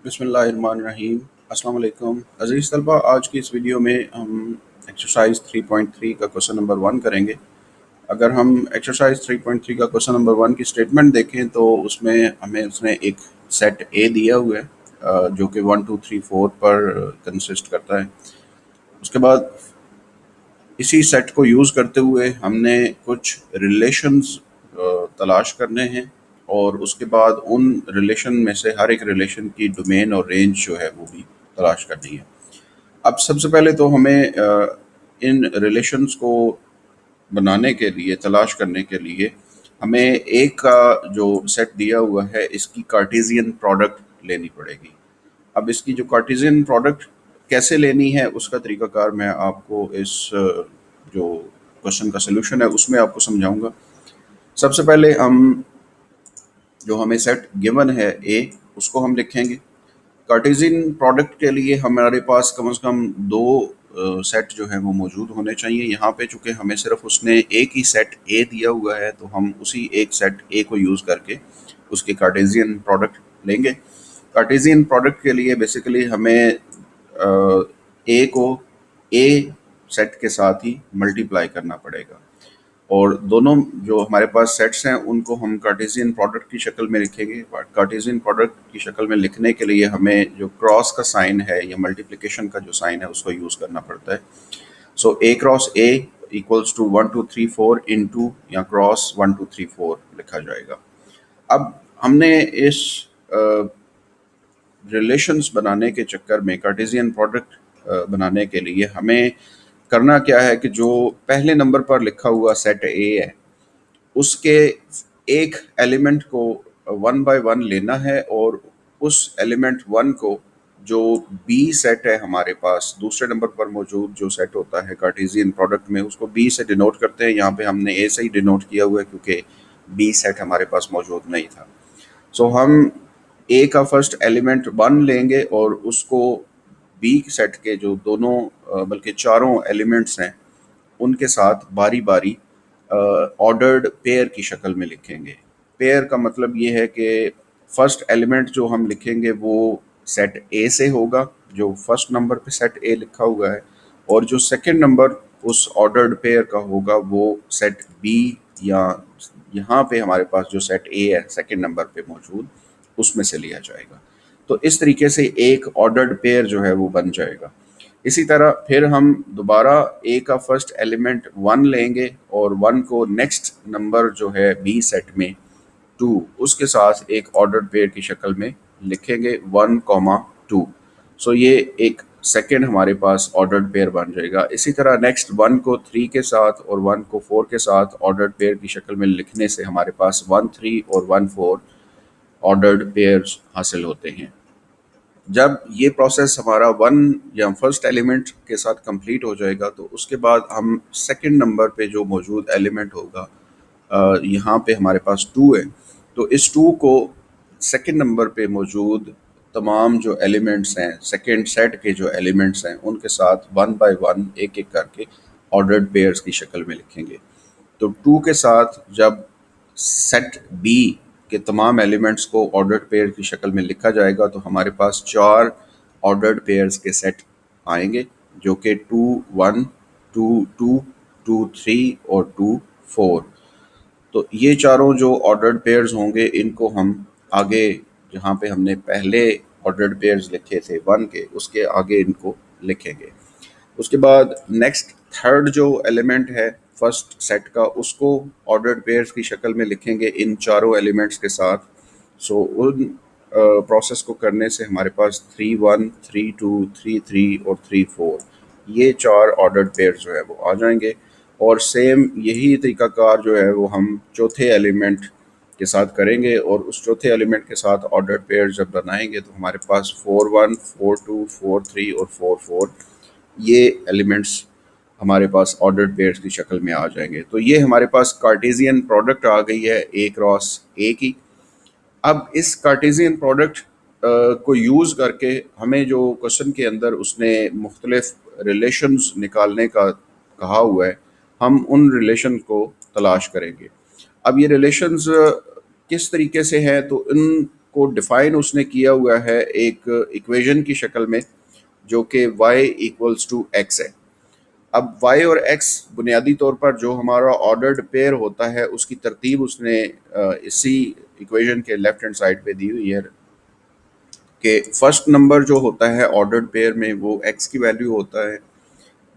बिस्मिल्लाहिर्रहमानिर्रहीम। अस्सलाम वालेकुम अज़ीज़ तलबा, आज की इस वीडियो में हम एक्सरसाइज 3.3 का क्वेश्चन नंबर 1 करेंगे। अगर हम एक्सरसाइज 3.3 का क्वेश्चन नंबर 1 की स्टेटमेंट देखें तो उसमें हमें उसने एक सेट ए दिया हुआ है, जो कि 1 2 3 4 पर कंसिस्ट करता है। उसके बाद इसी सेट को यूज़ करते हुए हमने कुछ रिलेशंस तलाश करने हैं और उसके बाद उन रिलेशन में से हर एक रिलेशन की डोमेन और रेंज जो है वो भी तलाश करनी है। अब सबसे पहले तो हमें इन रिलेशंस को बनाने के लिए, तलाश करने के लिए हमें एक का जो सेट दिया हुआ है इसकी कार्टेशियन प्रोडक्ट लेनी पड़ेगी। अब इसकी जो कार्टेशियन प्रोडक्ट कैसे लेनी है उसका तरीकाकार मैं आपको इस जो क्वेश्चन का सलूशन है उसमें आपको समझाऊंगा। सबसे पहले हम जो हमें सेट गिवन है ए, उसको हम लिखेंगे। कार्टेशियन प्रोडक्ट के लिए हमारे पास कम से कम दो सेट जो है वो मौजूद होने चाहिए। यहाँ पे चूंकि हमें सिर्फ उसने एक ही सेट ए दिया हुआ है तो हम उसी एक सेट ए को यूज़ करके उसके कार्टेशियन प्रोडक्ट लेंगे। कार्टेशियन प्रोडक्ट के लिए बेसिकली हमें ए को ए सेट के साथ ही मल्टीप्लाई करना पड़ेगा और दोनों जो हमारे पास सेट्स हैं उनको हम कार्टेशियन प्रोडक्ट की शक्ल में लिखेंगे। कार्टेशियन प्रोडक्ट की शक्ल में लिखने के लिए हमें जो क्रॉस का साइन है या मल्टीप्लिकेशन का जो साइन है उसको यूज़ करना पड़ता है। So A cross A equals to 1 2 3 4 into या क्रॉस 1 2 3 4 लिखा जाएगा। अब हमने इस रिलेशंस बनाने के चक्कर में कार्टेशियन प्रोडक्ट बनाने के लिए हमें करना क्या है कि जो पहले नंबर पर लिखा हुआ सेट ए है उसके एक एलिमेंट को 1 बाय 1 लेना है और उस एलिमेंट 1 को जो बी सेट है हमारे पास दूसरे नंबर पर मौजूद जो सेट होता है कार्टेशियन प्रोडक्ट में उसको बी से डिनोट करते हैं। यहाँ पे हमने ए से ही डिनोट किया हुआ है क्योंकि बी सेट हमारे पास मौजूद नहीं था। सो हम ए का फर्स्ट एलिमेंट 1 लेंगे और उसको बी सेट के जो दोनों बल्कि चारों एलिमेंट्स हैं उनके साथ बारी बारी ऑर्डर्ड पेयर की शक्ल में लिखेंगे। पेयर का मतलब ये है कि फर्स्ट एलिमेंट जो हम लिखेंगे वो सेट ए से होगा, जो फर्स्ट नंबर पे सेट ए लिखा हुआ है, और जो सेकंड नंबर उस ऑर्डर्ड पेयर का होगा वो सेट बी या यहाँ पे हमारे पास जो सेट ए है सेकंड नंबर पे मौजूद उसमें से लिया जाएगा। तो इस तरीके से एक ऑर्डर्ड पेयर जो है वो बन जाएगा। इसी तरह फिर हम दोबारा ए का फर्स्ट एलिमेंट 1 लेंगे और 1 को नेक्स्ट नंबर जो है बी सेट में 2 उसके साथ एक ऑर्डर्ड पेयर की शक्ल में लिखेंगे 1, 2। सो ये एक सेकेंड हमारे पास ऑर्डर्ड पेयर बन जाएगा। इसी तरह नेक्स्ट 1 को 3 के साथ और 1 को 4 के साथ ऑर्डर्ड पेयर की शक्ल में लिखने से हमारे पास 1, 3 और 1, 4 ऑर्डर्ड पेयर्स हासिल होते हैं। जब ये प्रोसेस हमारा 1 या फर्स्ट एलिमेंट के साथ कंप्लीट हो जाएगा तो उसके बाद हम सेकंड नंबर पे जो मौजूद एलिमेंट होगा, यहाँ पे हमारे पास 2 है, तो इस 2 को सेकंड नंबर पे मौजूद तमाम जो एलिमेंट्स हैं सेकंड सेट के जो एलिमेंट्स हैं उनके साथ 1 बाय 1 एक एक करके ऑर्डर्ड पेयर्स की शक्ल में लिखेंगे। तो 2 के साथ जब सेट बी के तमाम एलिमेंट्स को ऑर्डर्ड पेयर की शक्ल में लिखा जाएगा तो हमारे पास 4 ऑर्डर्ड पेयर्स के सेट आएंगे जो कि 2 1 2 2 2 3 और 2 4। तो ये चारों जो ऑर्डर्ड पेयर्स होंगे इनको हम आगे जहाँ पे हमने पहले ऑर्डर्ड पेयर्स लिखे थे 1 के उसके आगे इनको लिखेंगे। उसके बाद नेक्स्ट थर्ड जो एलिमेंट है फर्स्ट सेट का उसको ऑर्डर्ड पेयर्स की शक्ल में लिखेंगे इन चारों एलिमेंट्स के साथ। सो उन प्रोसेस को करने से हमारे पास 3, 1, 3, 2, 3, 3 और 3, 4 ये 4 ऑर्डर्ड पेयर्स जो है वो आ जाएंगे। और सेम यही तरीकाकार जो है वो हम चौथे एलिमेंट के साथ करेंगे और उस चौथे एलिमेंट के साथ ऑर्डर्ड पेयर जब बनाएंगे तो हमारे पास 4, 1, 4, 2, 4, 3 और 4, 4 ये एलिमेंट्स हमारे पास ऑर्डर्ड पेयर्स की शक्ल में आ जाएंगे। तो ये हमारे पास कार्टेशियन प्रोडक्ट आ गई है ए क्रॉस ए की। अब इस कार्टेशियन प्रोडक्ट को यूज़ करके हमें जो क्वेश्चन के अंदर उसने मुख्तलिफ रिलेशंस निकालने का कहा हुआ है हम उन रिलेशन को तलाश करेंगे। अब ये रिलेशंस किस तरीके से हैं तो इन को डिफाइन उसने किया हुआ है एक इक्वेशन की शक्ल में, जो कि y इक्वल्स टू x है। अब y और x बुनियादी तौर पर जो हमारा ऑर्डर्ड पेयर होता है उसकी तरतीब उसने इसी इक्वेशन के लेफ्ट हैंड साइड पे दी हुई है कि फर्स्ट नंबर जो होता है ऑर्डर्ड पेयर में वो x की वैल्यू होता है,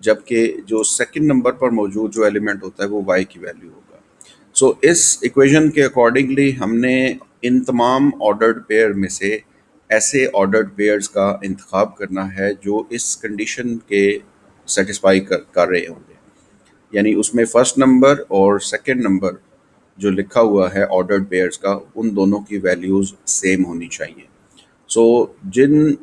जबकि जो सेकंड नंबर पर मौजूद जो एलिमेंट होता है वो y की वैल्यू होगा। सो इस इक्वेशन के अकॉर्डिंगली हमने इन तमाम ऑर्डर्ड पेयर में से ऐसे ऑर्डर्ड पेयर्स का इंतखाब करना है जो इस कंडीशन के सेटिस्फाई कर रहे होंगे, यानी उसमें फर्स्ट नंबर और सेकंड नंबर जो लिखा हुआ है ऑर्डर्ड पेयर्स का, उन दोनों की वैल्यूज़ सेम होनी चाहिए। सो जिन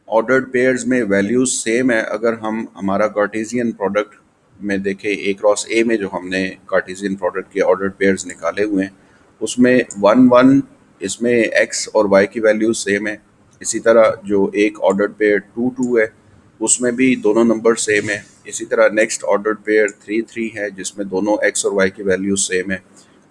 ऑर्डर्ड पेयर्स में वैल्यूज सेम है, अगर हम हमारा कार्टेशियन प्रोडक्ट में देखें ए क्रॉस ए में जो हमने कार्टेशियन प्रोडक्ट के ऑर्डर्ड पेयर्स निकाले हुए हैं उसमें 1 1 इसमें एक्स और वाई की वैल्यूज सेम है। इसी तरह जो एक ऑर्डर्ड पेयर 2 2 है उसमें भी दोनों नंबर सेम है। इसी तरह नेक्स्ट ऑर्डर्ड पेयर 3 3 है जिसमें दोनों एक्स और वाई की वैल्यूज सेम है।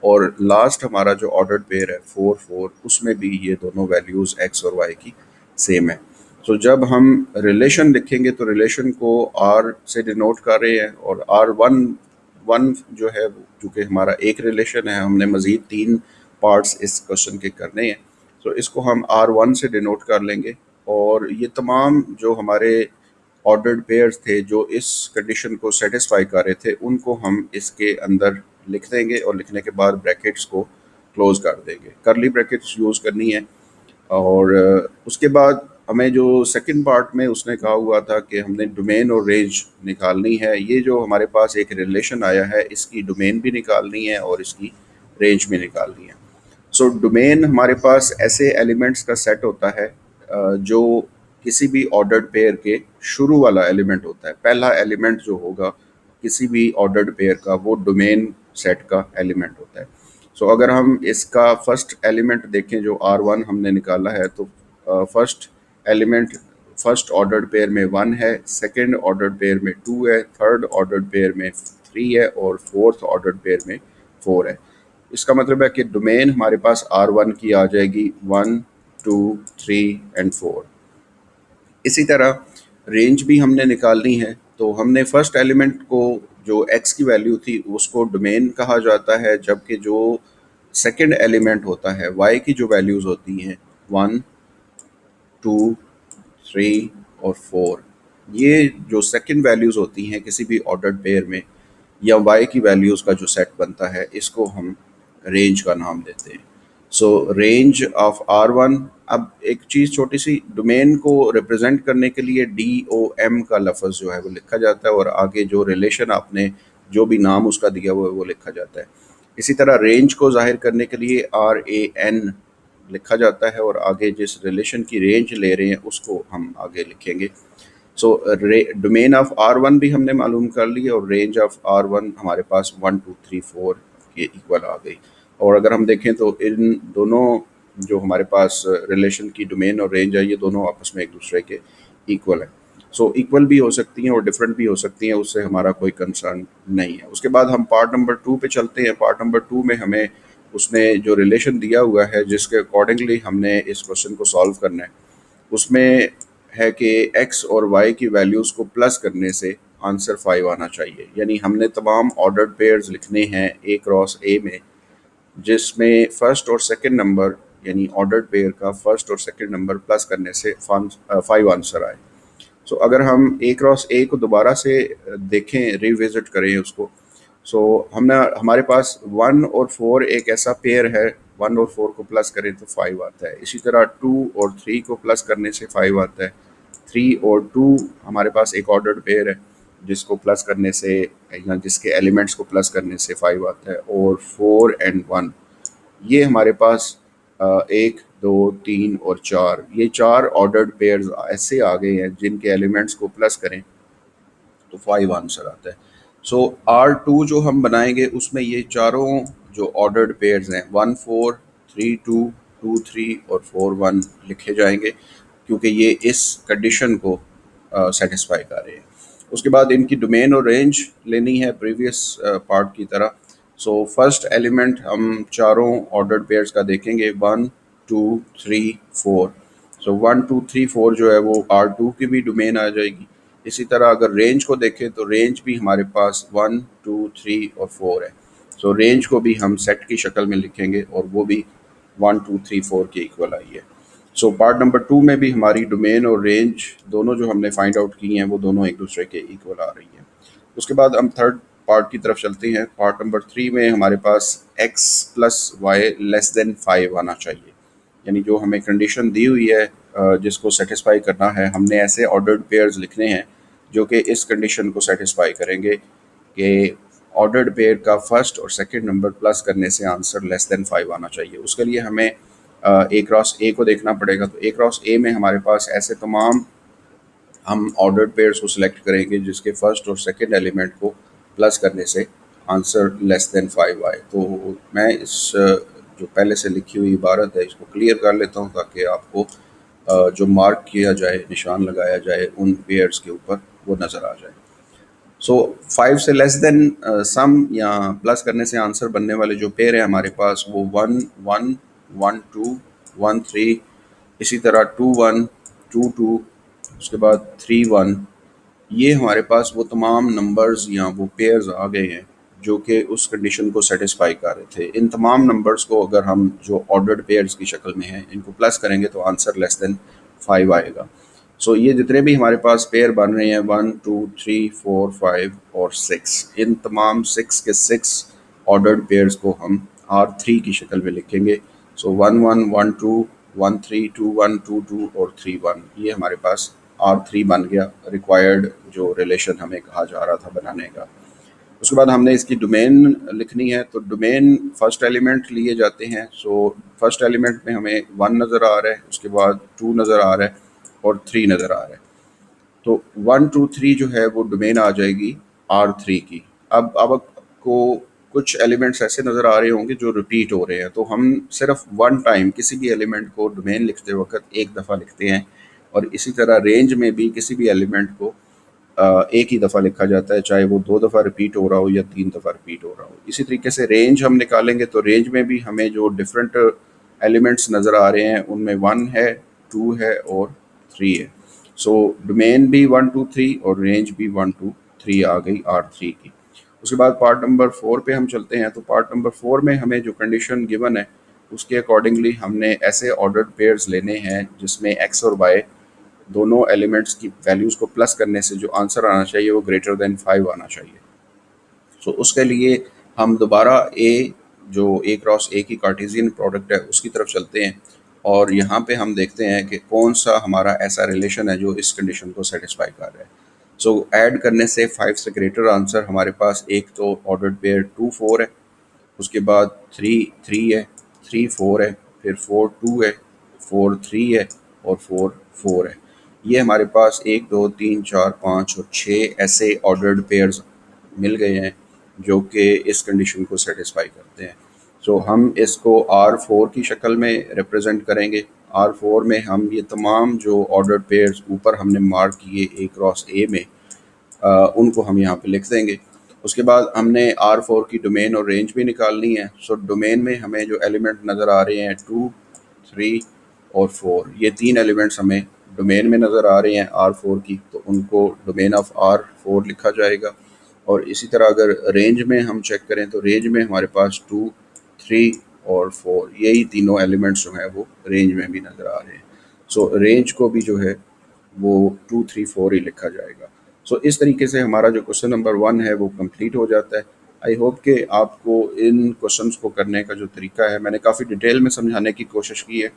और लास्ट हमारा जो ऑर्डर्ड पेयर है 4 4 उसमें भी ये दोनों वैल्यूज एक्स और वाई की सेम है। तो जब हम रिलेशन लिखेंगे तो रिलेशन को आर से डिनोट कर रहे हैं, और आर वन वन जो है चूँकि हमारा एक रिलेशन है, हमने मज़ीद 3 पार्ट्स इस क्वेश्चन के करने हैं, तो इसको हम R1 से डिनोट कर लेंगे। और ये तमाम जो हमारे ऑर्डर्ड पेयर्स थे जो इस कंडीशन को सेटिस्फाई कर रहे थे उनको हम इसके अंदर लिख देंगे, और लिखने के बाद ब्रैकेट्स को क्लोज कर देंगे। करली ब्रैकेट्स यूज़ करनी है। और उसके बाद हमें जो सेकंड पार्ट में उसने कहा हुआ था कि हमने डोमेन और रेंज निकालनी है। ये जो हमारे पास एक रिलेशन आया है इसकी डोमेन भी निकालनी है और इसकी रेंज भी निकालनी है। सो डोमेन हमारे पास ऐसे एलिमेंट्स का सेट होता है जो किसी भी ऑर्डर्ड पेयर के शुरू वाला एलिमेंट होता है। पहला एलिमेंट जो होगा किसी भी ऑर्डर्ड पेयर का वो डोमेन सेट का एलिमेंट होता है। सो अगर हम इसका फर्स्ट एलिमेंट देखें जो R1 हमने निकाला है, तो first element first ordered pair में 1 है, सेकंड ऑर्डर्ड पेयर में 2 है, थर्ड ऑर्डर्ड पेयर में 3 है और फोर्थ ऑर्डर्ड पेयर में 4 है। इसका मतलब है कि डोमेन हमारे पास R1 की आ जाएगी 1 2 3 एंड 4। इसी तरह रेंज भी हमने निकालनी है, तो हमने फर्स्ट एलिमेंट को जो x की वैल्यू थी उसको डोमेन कहा जाता है, जबकि जो सेकंड एलिमेंट होता है y की जो वैल्यूज़ होती हैं 1 2 3 और 4, ये जो सेकंड वैल्यूज़ होती हैं किसी भी ऑर्डर्ड पेयर में या y की वैल्यूज़ का जो सेट बनता है इसको हम रेंज का नाम देते हैं। सो रेंज ऑफ R1। अब एक चीज़ छोटी सी, डोमेन को रिप्रेजेंट करने के लिए DOM का लफ्ज़ जो है वो लिखा जाता है, और आगे जो रिलेशन आपने जो भी नाम उसका दिया हुआ है वो लिखा जाता है। इसी तरह रेंज को जाहिर करने के लिए RAN लिखा जाता है, और आगे जिस रिलेशन की रेंज ले रहे हैं उसको हम आगे लिखेंगे। सो डोमेन ऑफ R1 भी हमने मालूम कर ली, और रेंज ऑफ R1 हमारे पास 1 2 3 4 के इक्वल आ गई। और अगर हम देखें तो इन दोनों जो हमारे पास रिलेशन की डोमेन और रेंज है ये दोनों आपस में एक दूसरे के इक्वल है। सो इक्वल भी हो सकती हैं और डिफरेंट भी हो सकती हैं, उससे हमारा कोई कंसर्न नहीं है। उसके बाद हम पार्ट नंबर 2 पे चलते हैं। पार्ट नंबर 2 में हमें उसने जो रिलेशन दिया हुआ है जिसके अकॉर्डिंगली हमने इस क्वेश्चन को सॉल्व करना है, उसमें है कि x और y की वैल्यूज़ को प्लस करने से आंसर 5 आना चाहिए। यानी हमने तमाम ऑर्डर्ड पेयर्स लिखने हैं ए क्रॉस ए में, जिसमें फर्स्ट और सेकंड नंबर यानी ऑर्डर्ड पेयर का फर्स्ट और सेकंड नंबर प्लस करने से 5 आंसर आए। सो अगर हम ए क्रॉस ए को दोबारा से देखें, रिविजिट करें उसको, सो हमने हमारे पास 1 और 4 एक ऐसा पेयर है, 1 और 4 को प्लस करें तो 5 आता है। इसी तरह 2 और 3 को प्लस करने से 5 आता है। 3 और 2 हमारे पास एक ऑर्डर्ड पेयर है जिसको प्लस करने से या जिसके एलिमेंट्स को प्लस करने से 5 आता है। और 4 एंड 1 ये हमारे पास 1 2 3 और 4 ये 4 ऑर्डर्ड पेयर्स ऐसे आ गए हैं जिनके एलिमेंट्स को प्लस करें तो 5 आंसर आता है। सो R2 जो हम बनाएंगे उसमें ये चारों जो ऑर्डर्ड पेयर्स हैं 1 4 3 2 2 3 और 4 1 लिखे जाएंगे, क्योंकि ये इस कंडीशन को सेटिस्फाई कर रहे हैं। उसके बाद इनकी डोमेन और रेंज लेनी है प्रीवियस पार्ट की तरह। सो फर्स्ट एलिमेंट हम चारों ऑर्डर्ड पेयर्स का देखेंगे 1 2 3 4। सो 1 2 3 4 जो है वो R2 की भी डोमेन आ जाएगी। इसी तरह अगर रेंज को देखें तो रेंज भी हमारे पास 1 2 3 और 4 है। सो रेंज को भी हम सेट की शक्ल में लिखेंगे और वो भी 1 2 3 4 के इक्वल आई है। सो पार्ट नंबर 2 में भी हमारी डोमेन और रेंज दोनों जो हमने फाइंड आउट की हैं वो दोनों एक दूसरे के इक्वल आ रही हैं। उसके बाद हम थर्ड पार्ट की तरफ चलते हैं। पार्ट नंबर 3 में हमारे पास x plus y less than 5 आना चाहिए। यानी जो हमें कंडीशन दी हुई है जिसको सेटिस्फाई करना है, हमने ऐसे ऑर्डर्ड पेयर्स लिखने हैं जो कि इस कंडीशन को सेटिस्फाई करेंगे कि ऑर्डर्ड पेयर का फर्स्ट और सेकंड नंबर प्लस करने से आंसर लेस देन 5 आना चाहिए। उसके लिए हमें ए क्रॉस ए को देखना पड़ेगा। तो ए क्रॉस ए में हमारे पास ऐसे तमाम हम ऑर्डर्ड पेयर्स को सिलेक्ट करेंगे जिसके फर्स्ट और सेकंड एलिमेंट को प्लस करने से आंसर लेस देन 5 आए। तो मैं इस जो पहले से लिखी हुई इबारत है इसको क्लियर कर लेता हूँ ताकि आपको जो मार्क किया जाए, निशान लगाया जाए उन पेयर्स के ऊपर, वो नज़र आ जाए। सो 5 से लेस देन सम या प्लस करने से आंसर बनने वाले जो पेयर है हमारे पास वो 1 1 1 2 1 3, इसी तरह 2 1 2 2, उसके बाद 3 1। ये हमारे पास वो तमाम नंबर्स या वो पेयर्स आ गए हैं जो कि उस कंडीशन को सेटिस्फाई कर रहे थे। इन तमाम नंबर्स को अगर हम जो ऑर्डर्ड पेयर्स की शक्ल में हैं इनको प्लस करेंगे तो आंसर लेस देन 5 आएगा। सो ये जितने भी हमारे पास पेयर बन रहे हैं 1 2 3 4 5 और 6, इन तमाम 6 के 6 ऑर्डर्ड पेयर्स को हम R3 की शक्ल में लिखेंगे। सो 1 1 1 2 1 3 2 1 2 2 और 3 1, ये हमारे पास R3 बन गया, रिक्वायर्ड जो रिलेशन हमें कहा जा रहा था बनाने का। उसके बाद हमने इसकी डोमेन लिखनी है। तो डोमेन फर्स्ट एलिमेंट लिए जाते हैं। सो फर्स्ट एलिमेंट में हमें 1 नज़र आ रहा है, उसके बाद 2 नज़र आ रहा है और 3 नज़र आ रहा है। तो 1 2 3 जो है वो डोमेन आ जाएगी R3 की। अब आपको कुछ एलिमेंट्स ऐसे नज़र आ रहे होंगे जो रिपीट हो रहे हैं, तो हम सिर्फ वन टाइम किसी भी एलिमेंट को डोमेन लिखते वक्त एक दफ़ा लिखते हैं और इसी तरह रेंज में भी किसी भी एलिमेंट को एक ही दफ़ा लिखा जाता है, चाहे वो 2 दफ़ा रिपीट हो रहा हो या 3 दफ़ा रिपीट हो रहा हो। इसी तरीके से रेंज हम निकालेंगे तो रेंज में भी हमें जो डिफरेंट एलिमेंट्स नज़र आ रहे हैं उनमें 1 है, 2 है और 3 है। सो डोमेन भी 1 2 3 और रेंज भी 1 2 3 आ गई R3 की। उसके बाद पार्ट नंबर 4 पे हम चलते हैं। तो पार्ट नंबर 4 में हमें जो कंडीशन गिवन है उसके अकॉर्डिंगली हमने ऐसे ऑर्डर्ड पेयर्स लेने हैं जिसमें x और y दोनों एलिमेंट्स की वैल्यूज़ को प्लस करने से जो आंसर आना चाहिए वो ग्रेटर देन 5 आना चाहिए। सो उसके लिए हम दोबारा जो ए क्रॉस ए की कार्टेशियन प्रोडक्ट है उसकी तरफ चलते हैं और यहाँ पे हम देखते हैं कि कौन सा हमारा ऐसा रिलेशन है जो इस कंडीशन को सेटिस्फाई कर रहा है। सो ऐड करने से 5 से ग्रेटर आंसर हमारे पास एक तो ऑर्डर्ड पेयर 2 4 है, उसके बाद 3 3 है, 3 4 है, फिर 4 2 है, 4 3 है और 4 4 है। ये हमारे पास 1 2 3 4 5 और 6 ऐसे ऑर्डर्ड पेयर्स मिल गए हैं जो कि इस कंडीशन को सेटिस्फाई करते हैं। सो हम इसको R4 की शक्ल में रिप्रेजेंट करेंगे। R4 में हम ये तमाम जो ऑर्डर्ड पेयर्स ऊपर हमने मार्क किए ए क्रॉस ए में उनको हम यहाँ पे लिख देंगे। उसके बाद हमने R4 की डोमेन और रेंज भी निकालनी है। सो डोमेन में हमें जो एलिमेंट नज़र आ रहे हैं 2 3 और 4, ये 3 एलिमेंट्स हमें डोमेन में नज़र आ रहे हैं R4 की, तो उनको डोमेन ऑफ R4 लिखा जाएगा। और इसी तरह अगर रेंज में हम चेक करें तो रेंज में हमारे पास 2 3 और 4, यही तीनों एलिमेंट्स जो हैं वो रेंज में भी नज़र आ रहे हैं। सो रेंज को भी जो है वो 2 3 4 ही लिखा जाएगा। सो इस तरीके से हमारा जो क्वेश्चन नंबर 1 है वो कंप्लीट हो जाता है। आई होप कि आपको इन क्वेश्चंस को करने का जो तरीका है मैंने काफ़ी डिटेल में समझाने की कोशिश की है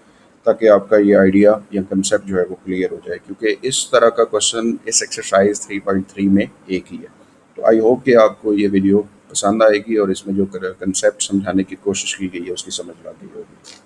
ताकि आपका ये आइडिया या कंसेप्ट जो है वो क्लियर हो जाए, क्योंकि इस तरह का क्वेश्चन इस एक्सरसाइज 3.3 में एक ही है। तो आई होप कि आपको ये वीडियो पसंद आएगी और इसमें जो कंसेप्ट समझाने की कोशिश की गई है उसकी समझ आ गई होगी।